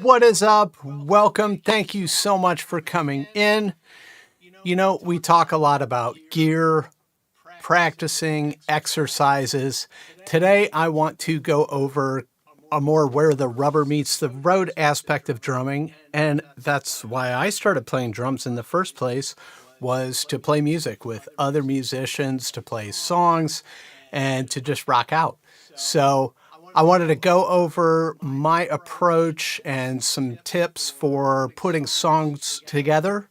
What is up? Welcome. Thank you so much for coming in. You know, we talk a lot about gear, practicing, exercises. Today, I want to go over a more where the rubber meets the road aspect of drumming. And that's why I started playing drums in the first place, was to play music with other musicians, to play songs, and to just rock out. So I wanted to go over my approach and some tips for putting songs together,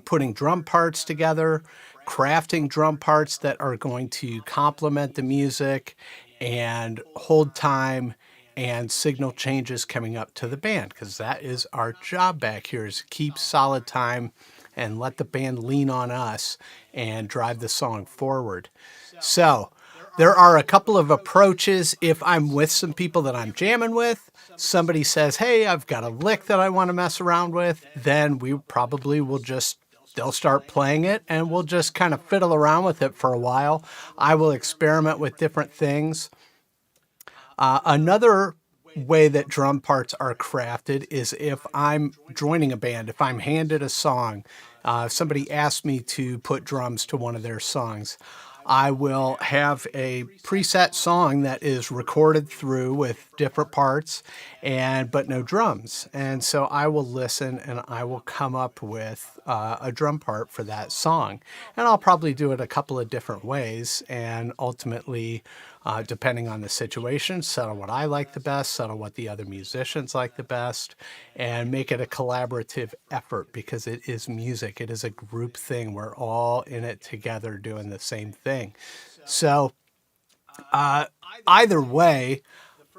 putting drum parts together, crafting drum parts that are going to complement the music and hold time and signal changes coming up to the band, because that is our job back here, is keep solid time and let the band lean on us and drive the song forward. So there are a couple of approaches. If I'm with some people that I'm jamming with, somebody says, hey, I've got a lick that I want to mess around with, then we probably will just, they'll start playing it and we'll just kind of fiddle around with it for a while. I will experiment with different things. Another way that drum parts are crafted is if I'm joining a band, if I'm handed a song, if somebody asks me to put drums to one of their songs, I will have a preset song that is recorded through with different parts but no drums. And so I will listen and I will come up with a drum part for that song. And I'll probably do it a couple of different ways, and ultimately, depending on the situation, settle what I like the best, settle what the other musicians like the best, and make it a collaborative effort, because it is music. It is a group thing. We're all in it together doing the same thing. So either way,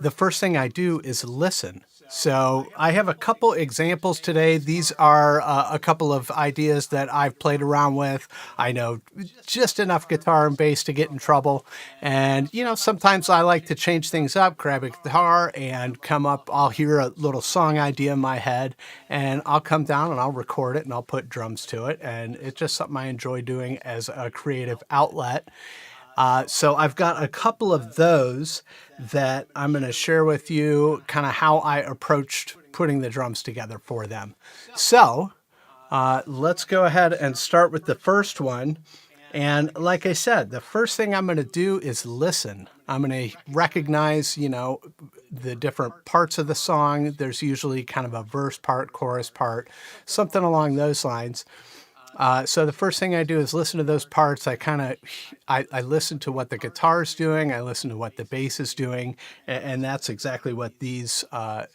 the first thing I do is listen. So I have a couple examples today. These are a couple of ideas that I've played around with. I know just enough guitar and bass to get in trouble. And, you know, sometimes I like to change things up, grab a guitar and come up. I'll hear a little song idea in my head and I'll come down and I'll record it and I'll put drums to it. And it's just something I enjoy doing as a creative outlet. So I've got a couple of those that I'm going to share with you, kind of how I approached putting the drums together for them. So let's go ahead and start with the first one. And like I said, the first thing I'm going to do is listen. I'm going to recognize, you know, the different parts of the song. There's usually kind of a verse part, chorus part, something along those lines. So the first thing I do is listen to those parts. I listen to what the guitar is doing. I listen to what the bass is doing. And that's exactly what these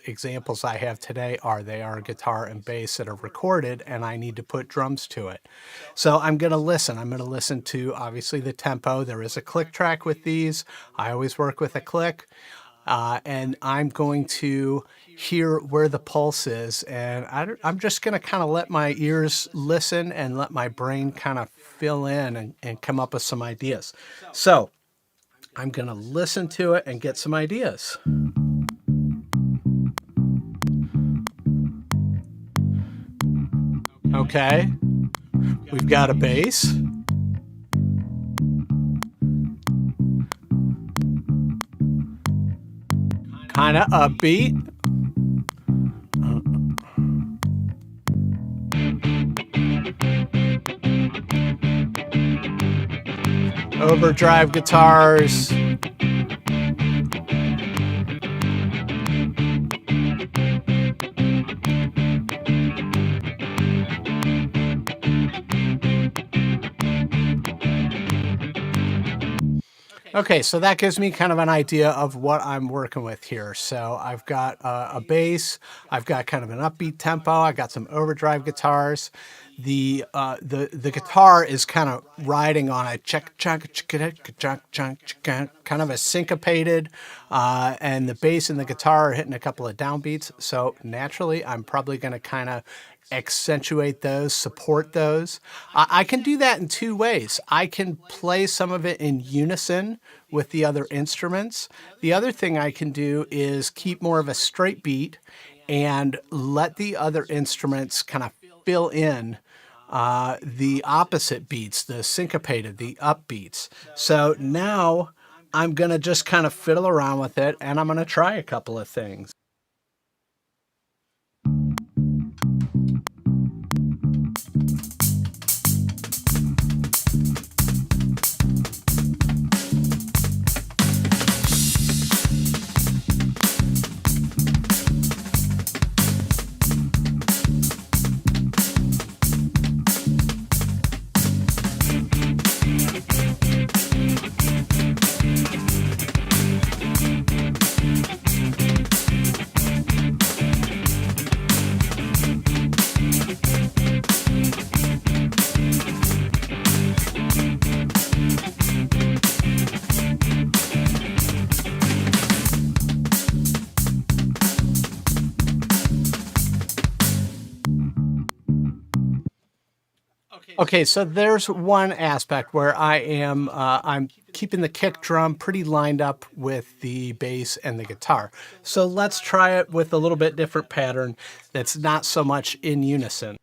examples I have today are. They are guitar and bass that are recorded, and I need to put drums to it. So I'm going to listen. I'm going to listen to, obviously, the tempo. There is a click track with these. I always work with a click. And I'm going to hear where the pulse is. And I'm just going to kind of let my ears listen and let my brain kind of fill in and come up with some ideas. So I'm going to listen to it and get some ideas. Okay, we've got a bass. Kind of upbeat. Overdrive guitars. Okay, so that gives me kind of an idea of what I'm working with here. So I've got a bass, I've got kind of an upbeat tempo, I got some overdrive guitars. The guitar is kind of riding on a kind of a syncopated, and the bass and the guitar are hitting a couple of downbeats. So naturally, I'm probably going to kind of accentuate those, support those. I can do that in two ways. I can play some of it in unison with the other instruments. The other thing I can do is keep more of a straight beat and let the other instruments kind of fill in the opposite beats, the syncopated, the upbeats. So now I'm going to just kind of fiddle around with it, and I'm going to try a couple of things. Okay, so there's one aspect where I'm keeping the kick drum pretty lined up with the bass and the guitar. So let's try it with a little bit different pattern that's not so much in unison.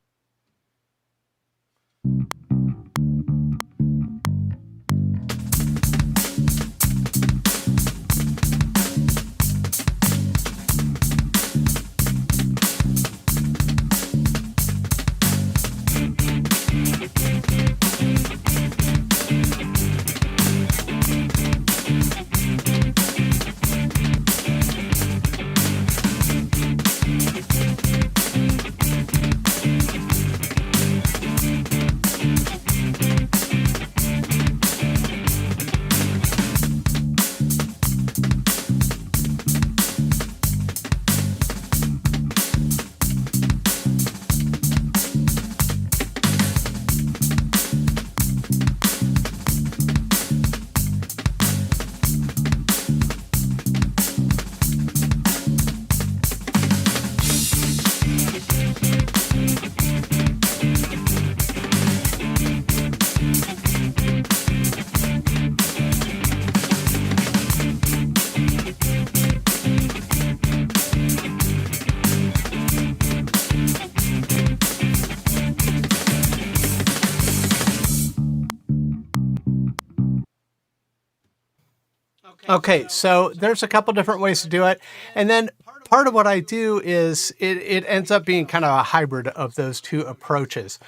Okay, so there's a couple different ways to do it. And then part of what I do is it ends up being kind of a hybrid of those two approaches.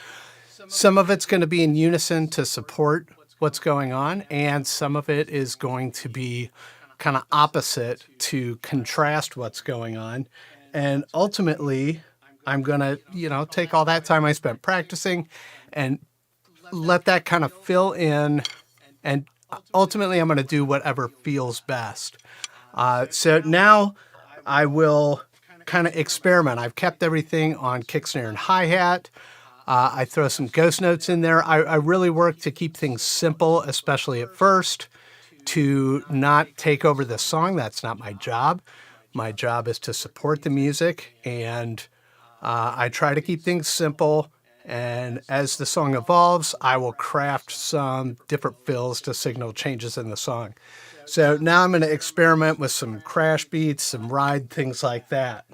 Some of it's going to be in unison to support what's going on, and some of it is going to be kind of opposite to contrast what's going on. And ultimately, I'm going to, take all that time I spent practicing and let that kind of fill in, and ultimately I'm going to do whatever feels best. So now I will kind of experiment. I've kept everything on kick, snare, and hi-hat. I throw some ghost notes in there. I really work to keep things simple, especially at first, to not take over the song. That's not my job. My job is to support the music, and I try to keep things simple. And as the song evolves, I will craft some different fills to signal changes in the song. So now I'm going to experiment with some crash beats, some ride, things like that.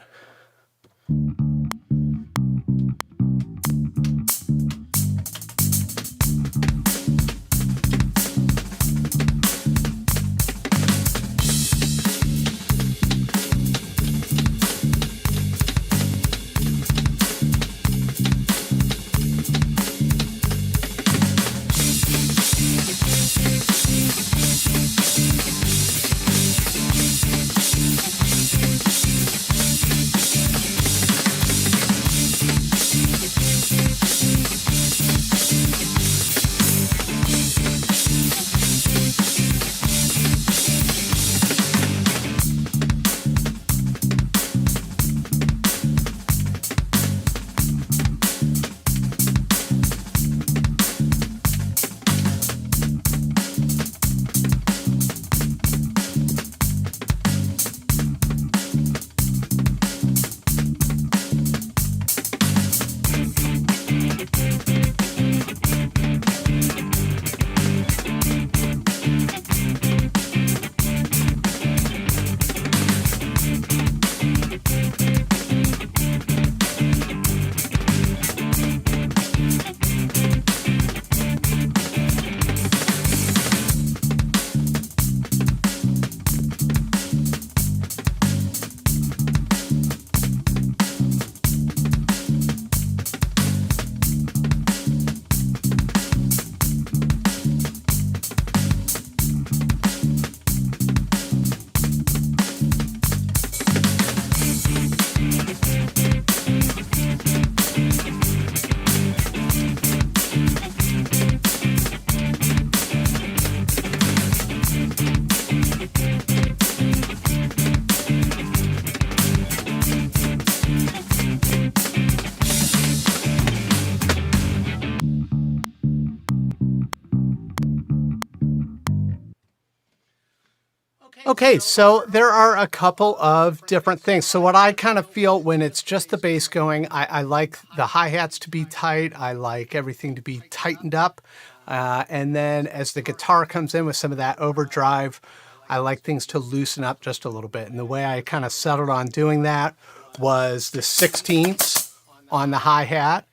Okay, so there are a couple of different things. So what I kind of feel when it's just the bass going, I like the hi-hats to be tight. I like everything to be tightened up. And then as the guitar comes in with some of that overdrive, I like things to loosen up just a little bit. And the way I kind of settled on doing that was the 16ths on the hi-hat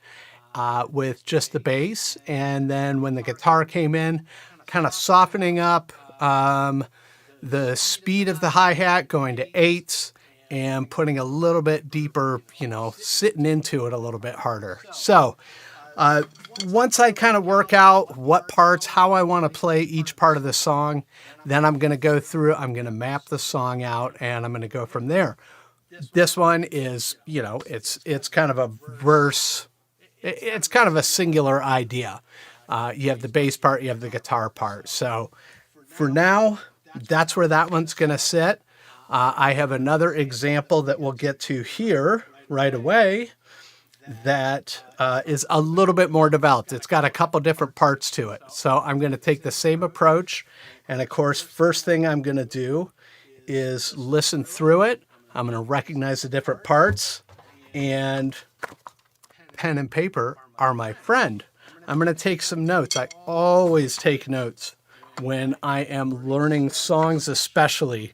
with just the bass. And then when the guitar came in, kind of softening up the speed of the hi-hat, going to eighths and putting a little bit deeper, sitting into it a little bit harder. So once I kind of work out what parts, how I want to play each part of the song, then I'm going to go through, I'm going to map the song out, and I'm going to go from there. This one is, it's kind of a verse. It's kind of a singular idea. You have the bass part, you have the guitar part. So for now, that's where that one's going to sit. I have another example that we'll get to here right away that is a little bit more developed. It's got a couple different parts to it. So I'm going to take the same approach. And of course, first thing I'm going to do is listen through it. I'm going to recognize the different parts, and pen and paper are my friend. I'm going to take some notes. I always take notes when I am learning songs, especially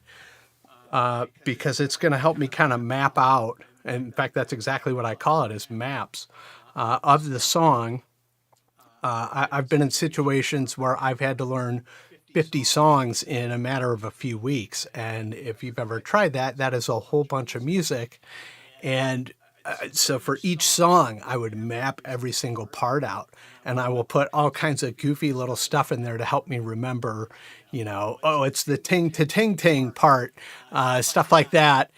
because it's going to help me kind of map out. And in fact, that's exactly what I call it, is maps of the song. I've been in situations where I've had to learn 50 songs in a matter of a few weeks. And if you've ever tried that, that is a whole bunch of music. And so for each song, I would map every single part out, and I will put all kinds of goofy little stuff in there to help me remember, it's the ting to ting ting part, stuff like that,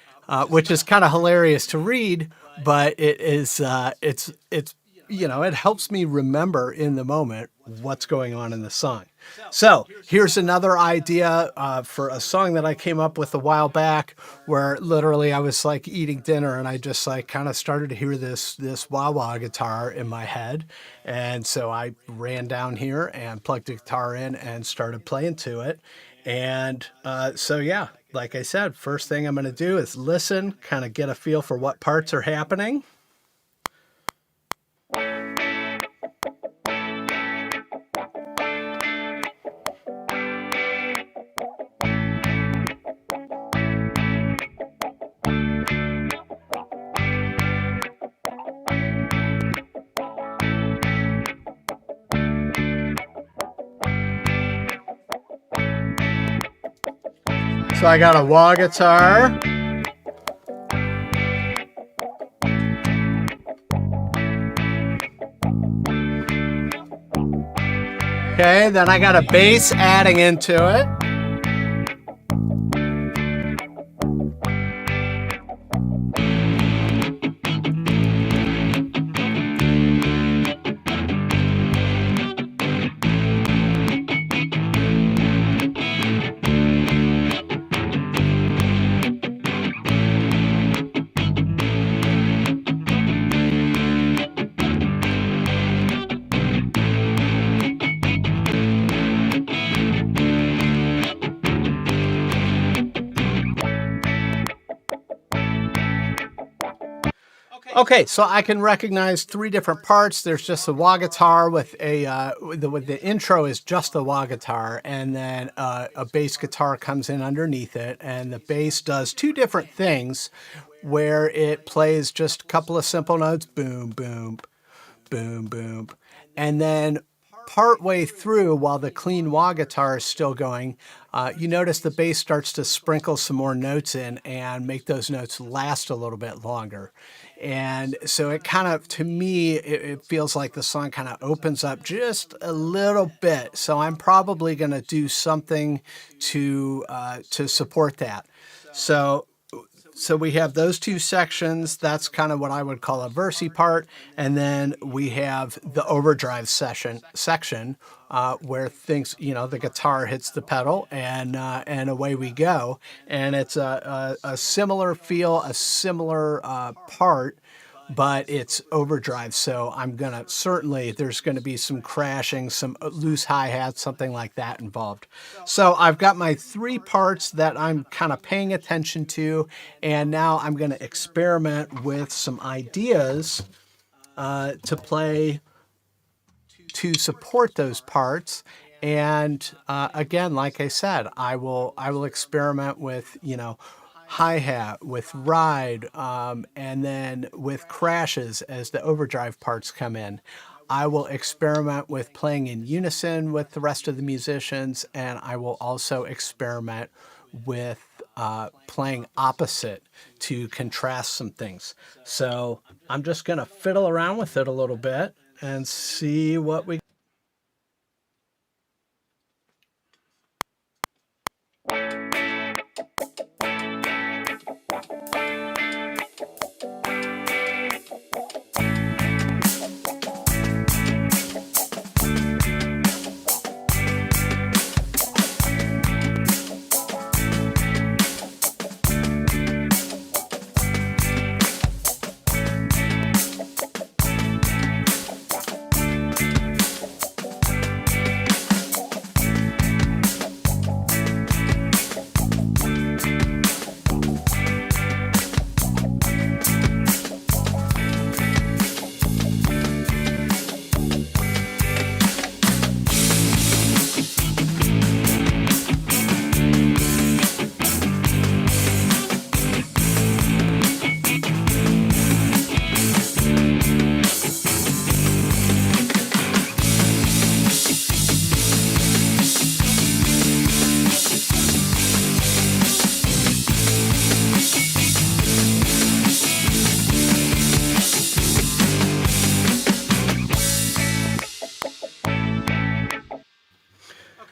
which is kind of hilarious to read, but it is, it helps me remember in the moment what's going on in the song. So here's another idea for a song that I came up with a while back, where literally I was like eating dinner and I just like kind of started to hear this wah-wah guitar in my head. And so I ran down here and plugged the guitar in and started playing to it. And so, yeah, like I said, first thing I'm going to do is listen, kind of get a feel for what parts are happening. So I got a wah guitar. Okay, then I got a bass adding into it. Okay, so I can recognize three different parts. There's just a wah guitar with the intro is just the wah guitar, and then a bass guitar comes in underneath it, and the bass does two different things, where it plays just a couple of simple notes, boom, boom, boom, boom, and then partway through, while the clean wah guitar is still going, you notice the bass starts to sprinkle some more notes in and make those notes last a little bit longer. And so it kind of, to me, it feels like the song kind of opens up just a little bit. So I'm probably going to do something to support that. So we have those two sections. That's kind of what I would call a versy part. And then we have the overdrive section where things, the guitar hits the pedal and away we go. And it's a similar feel, a similar part, but it's overdrive. So I'm gonna certainly, there's gonna be some crashing, some loose hi-hats, something like that involved. So I've got my three parts that I'm kind of paying attention to, and now I'm gonna experiment with some ideas to play to support those parts. And again, like I said, I will experiment with, hi-hat, with ride, and then with crashes as the overdrive parts come in. I will experiment with playing in unison with the rest of the musicians, and I will also experiment with playing opposite to contrast some things. So I'm just going to fiddle around with it a little bit and see what we.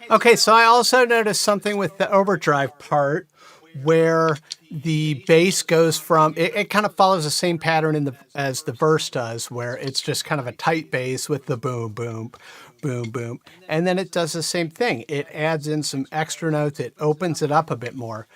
Okay, so I also noticed something with the overdrive part where the bass goes from it kind of follows the same pattern as the verse does, where it's just kind of a tight bass with the boom boom boom boom, and then it does the same thing. It adds in some extra notes, it opens it up a bit more.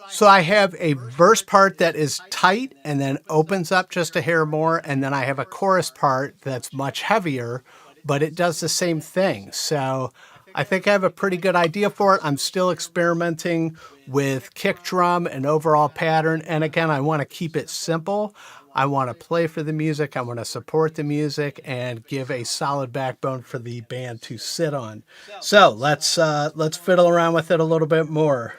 So I have a verse part that is tight and then opens up just a hair more, and then I have a chorus part that's much heavier, but it does the same thing. So I think I have a pretty good idea for it. I'm still experimenting with kick drum and overall pattern. And again, I want to keep it simple. I want to play for the music. I want to support the music and give a solid backbone for the band to sit on. So let's fiddle around with it a little bit more.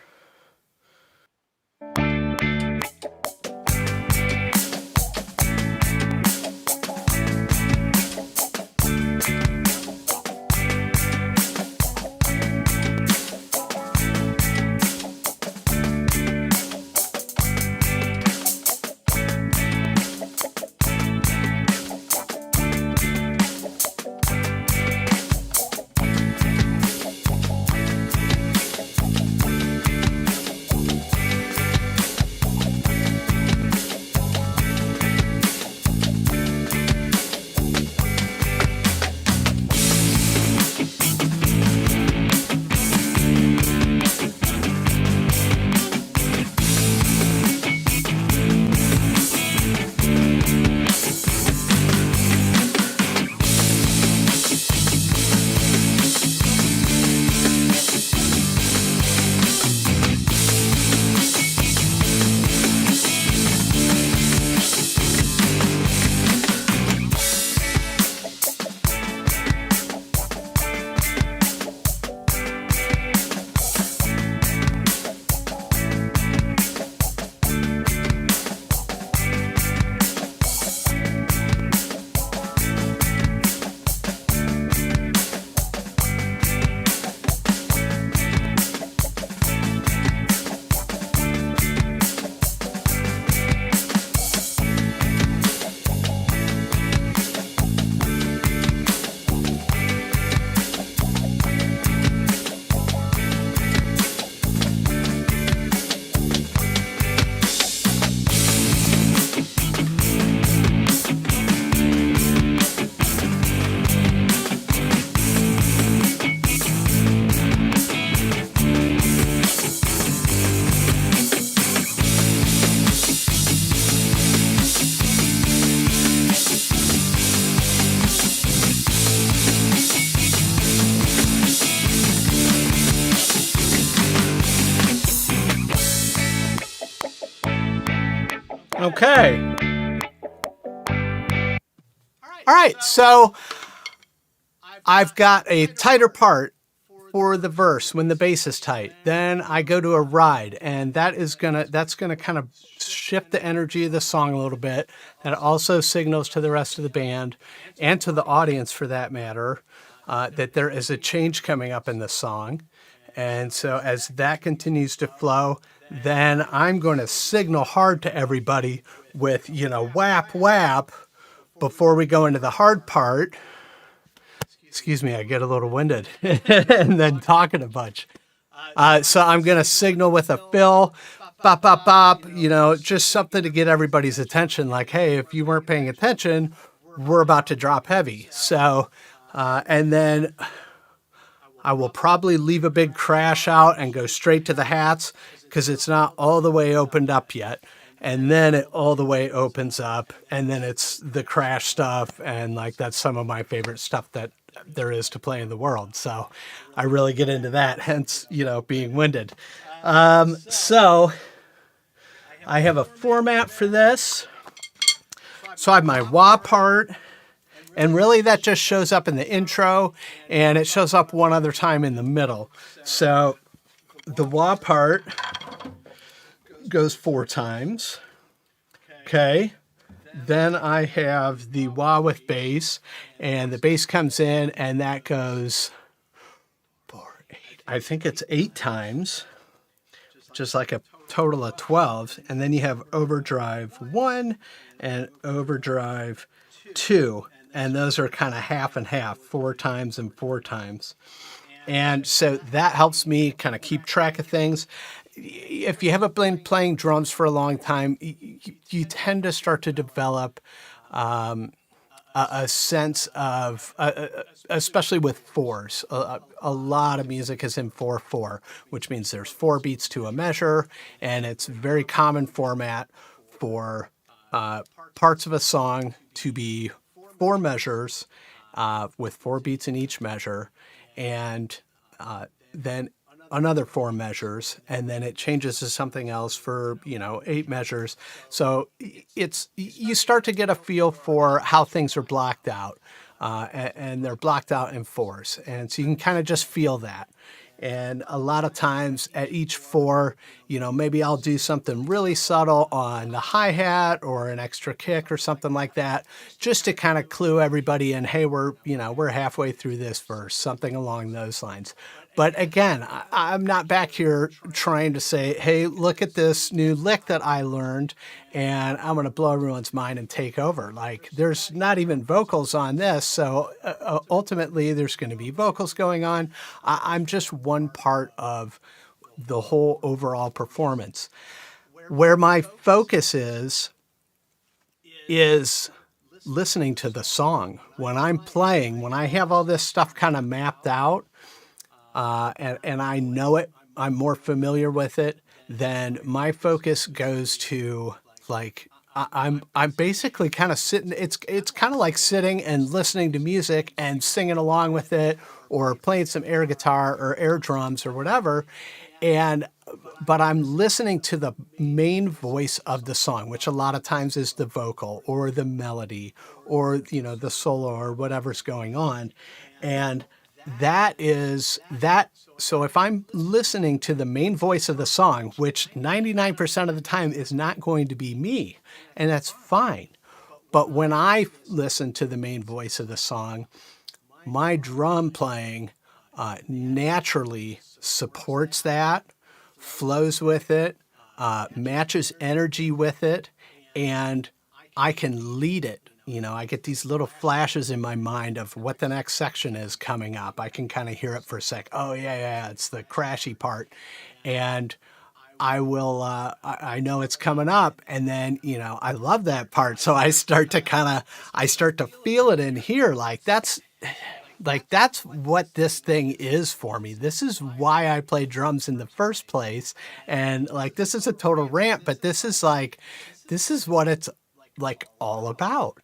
Okay. All right, so I've got a tighter part for the verse when the bass is tight. Then I go to a ride, and that's gonna kind of shift the energy of the song a little bit. That also signals to the rest of the band and to the audience, for that matter, that there is a change coming up in the song. And so as that continues to flow, then I'm going to signal hard to everybody with, whap, whap, before we go into the hard part. Excuse me, I get a little winded and then talking a bunch. So I'm going to signal with a fill, bop, bop, bop, just something to get everybody's attention. Like, hey, if you weren't paying attention, we're about to drop heavy. So, and then I will probably leave a big crash out and go straight to the hats because it's not all the way opened up yet. And then it all the way opens up, and then it's the crash stuff. And like, that's some of my favorite stuff that there is to play in the world. So I really get into that, hence, being winded. So I have a format for this. So I have my wah part, and really that just shows up in the intro, and it shows up one other time in the middle. So the wah part goes 4 times. Okay. Then I have the wah with bass, and the bass comes in, and that goes 4, 8. I think it's 8 times, just like a total of 12. And then you have overdrive 1 and overdrive 2. And those are kind of half and half, 4 times and 4 times. And so that helps me kind of keep track of things. If you haven't been playing drums for a long time, you tend to start to develop a sense of, especially with fours. A lot of music is in 4/4, which means there's 4 beats to a measure, and it's a very common format for parts of a song to be 4 measures with 4 beats in each measure, and then another 4 measures, and then it changes to something else for 8 measures. So you start to get a feel for how things are blocked out, and they're blocked out in 4s, and so you can kind of just feel that. And a lot of times at each 4, maybe I'll do something really subtle on the hi-hat or an extra kick or something like that, just to kind of clue everybody in, hey, we're halfway through this verse, something along those lines. But again, I'm not back here trying to say, hey, look at this new lick that I learned, and I'm going to blow everyone's mind and take over. Like, there's not even vocals on this, so ultimately there's going to be vocals going on. I'm just one part of the whole overall performance. Where my focus is listening to the song. When I'm playing, when I have all this stuff kind of mapped out, and I know it, I'm more familiar with it, then my focus goes to, like, I'm basically kind of sitting. It's kind of like sitting and listening to music and singing along with it, or playing some air guitar or air drums or whatever. But I'm listening to the main voice of the song, which a lot of times is the vocal or the melody or the solo or whatever's going on, and that is that. So if I'm listening to the main voice of the song, which 99% of the time is not going to be me, and that's fine. But when I listen to the main voice of the song, my drum playing naturally supports that, flows with it, matches energy with it, and I can lead it. I get these little flashes in my mind of what the next section is coming up. I can kind of hear it for a sec. Oh, yeah, it's the crashy part. And I will, I know it's coming up. And then, I love that part. So I start to feel it in here. That's what this thing is for me. This is why I play drums in the first place. And this is a total rant, but this is what it's like all about.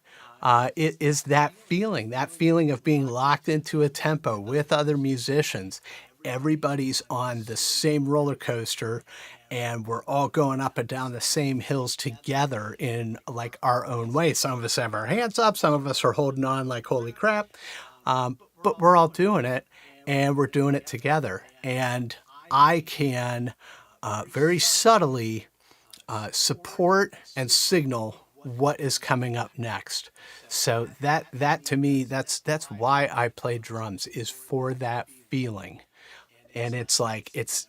It is that feeling of being locked into a tempo with other musicians. Everybody's on the same roller coaster, and we're all going up and down the same hills together in like our own way. Some of us have our hands up, some of us are holding on like, holy crap. But we're all doing it, and we're doing it together. And I can very subtly support and signal what is coming up next. So that to me, that's why I play drums, is for that feeling. And it's like, it's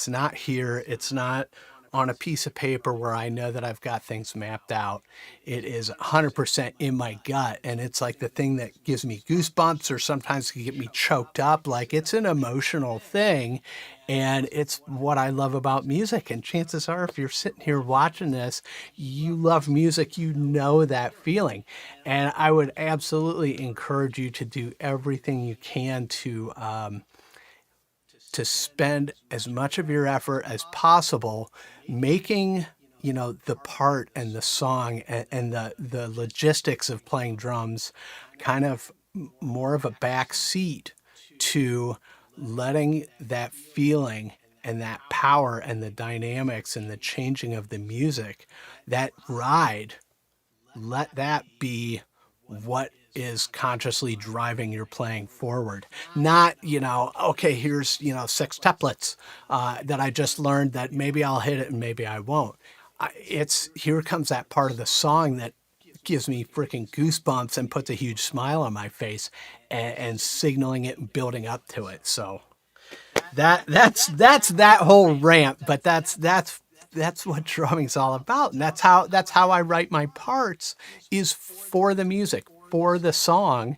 not here, it's not on a piece of paper where I know that I've got things mapped out. It is 100% in my gut, and it's like the thing that gives me goosebumps, or sometimes can get me choked up. Like, it's an emotional thing, and it's what I love about music. And chances are, if you're sitting here watching this, you love music, you know that feeling. And I would absolutely encourage you to do everything you can to spend as much of your effort as possible making, the part and the song and the logistics of playing drums kind of more of a back seat to letting that feeling and that power and the dynamics and the changing of the music, that ride, let that be what is consciously driving your playing forward. Not, okay, here's, 6 tuplets that I just learned that maybe I'll hit it and maybe I won't. It's here comes that part of the song that gives me freaking goosebumps and puts a huge smile on my face, and signaling it and building up to it. So that's that whole rant, but that's what drumming's all about. And that's how I write my parts, is for the music, for the song.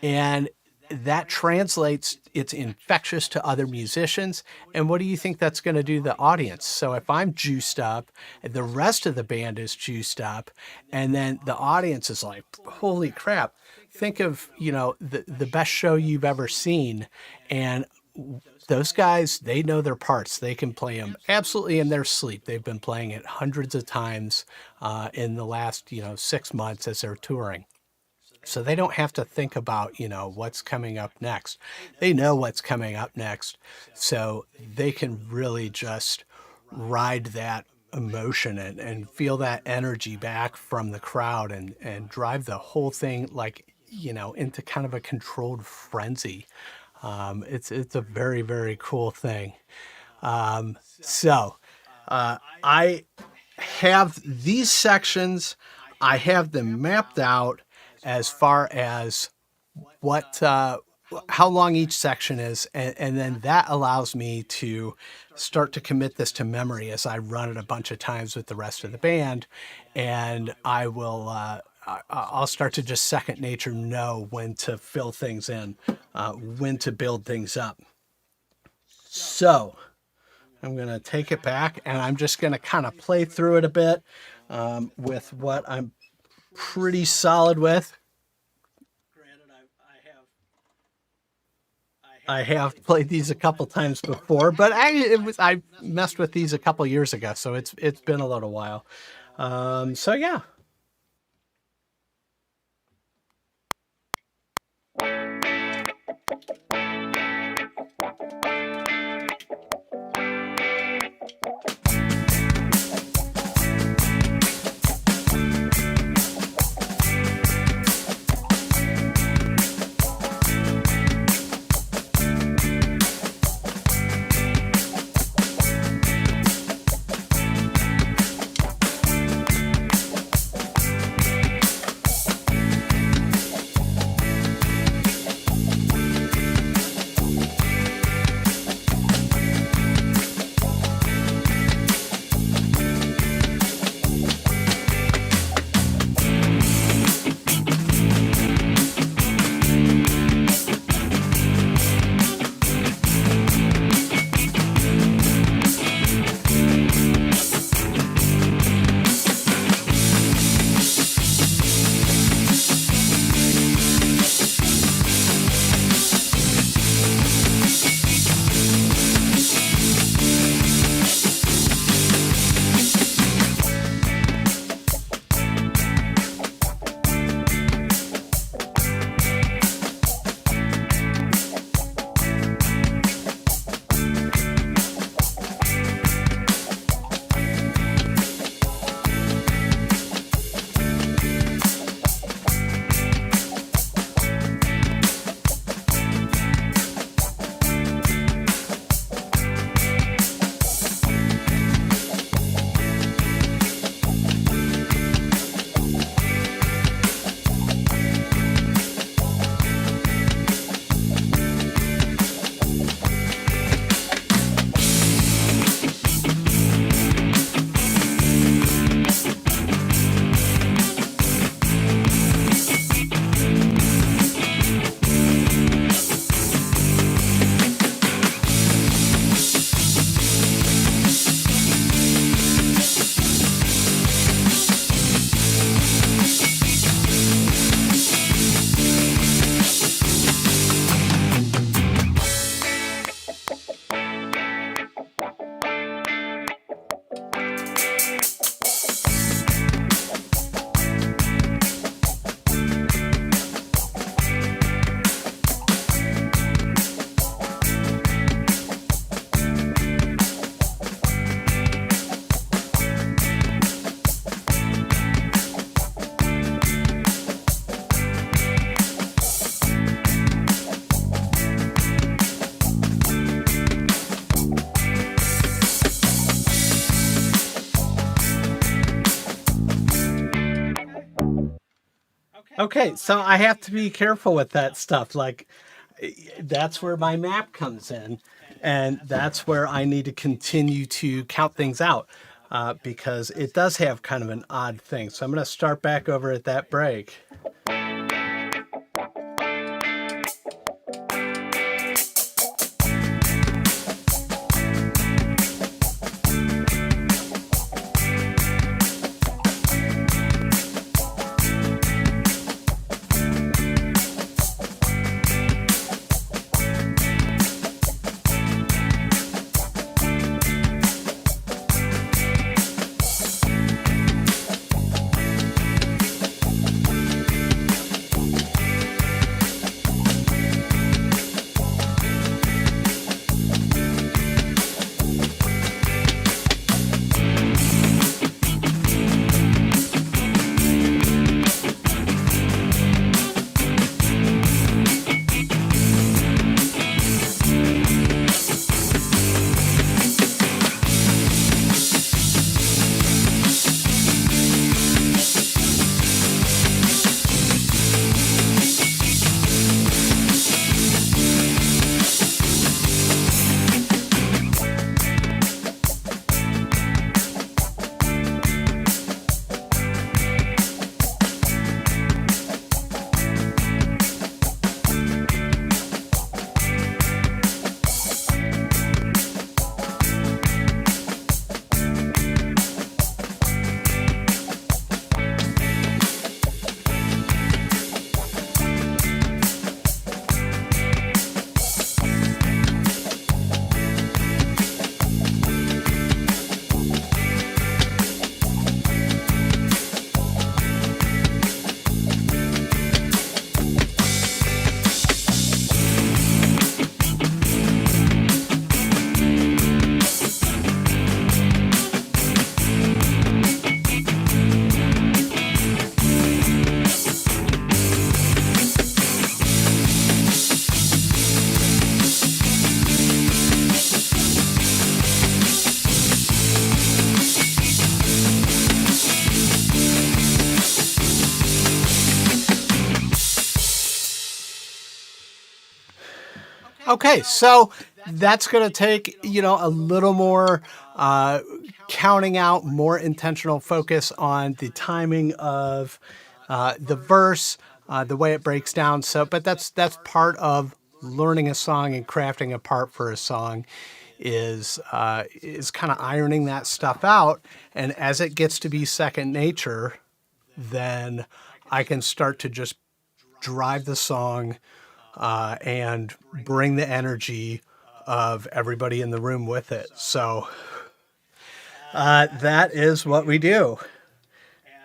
And that translates, it's infectious to other musicians. And what do you think that's going to do to the audience? So if I'm juiced up, and the rest of the band is juiced up, and then the audience is like, holy crap, think of, the best show you've ever seen. And those guys, they know their parts. They can play them absolutely in their sleep. They've been playing it hundreds of times in the last, 6 months as they're touring. So they don't have to think about, what's coming up next. They know what's coming up next. So they can really just ride that emotion and feel that energy back from the crowd, and drive the whole thing like, into kind of a controlled frenzy. It's a very, very cool thing. I have these sections, I have them mapped out as far as how long each section is, and then that allows me to start to commit this to memory as I run it a bunch of times with the rest of the band, and I'll start to just second nature know when to fill things in, when to build things up. So I'm going to take it back, and I'm just going to kind of play through it a bit with what I'm pretty solid with. Granted, I have played these a couple times before, but I messed with these a couple years ago, so it's been a little while. So yeah. Okay, so I have to be careful with that stuff. Like, that's where my map comes in. And that's where I need to continue to count things out because it does have kind of an odd thing. So I'm going to start back over at that break. Okay, so that's going to take, a little more uh, counting out, more intentional focus on the timing of the verse, the way it breaks down. So, but that's part of learning a song and crafting a part for a song is kind of ironing that stuff out. And as it gets to be second nature, then I can start to just drive the song and bring the energy of everybody in the room with it. So that is what we do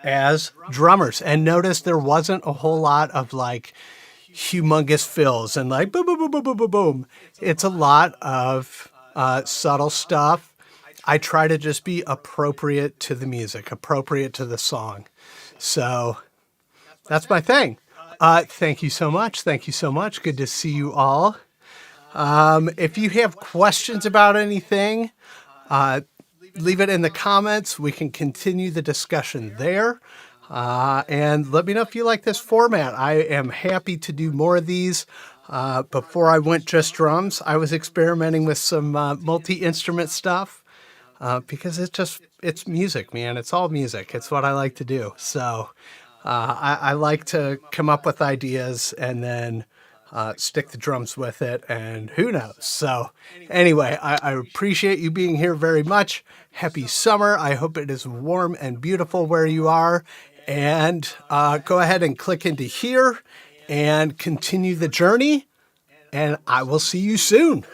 as drummers. And notice there wasn't a whole lot of like humongous fills and like boom, boom, boom, boom, boom, boom, boom. It's a lot of subtle stuff. I try to just be appropriate to the music, appropriate to the song. So that's my thing. Thank you so much. Thank you so much. Good to see you all. If you have questions about anything, leave it in the comments. We can continue the discussion there. And let me know if you like this format. I am happy to do more of these. Before I went just drums, I was experimenting with some multi-instrument stuff because it's music, man. It's all music. It's what I like to do. So I like to come up with ideas and then stick the drums with it, and who knows. So anyway, I appreciate you being here very much. Happy summer. I hope it is warm and beautiful where you are. And go ahead and click into here and continue the journey. And I will see you soon.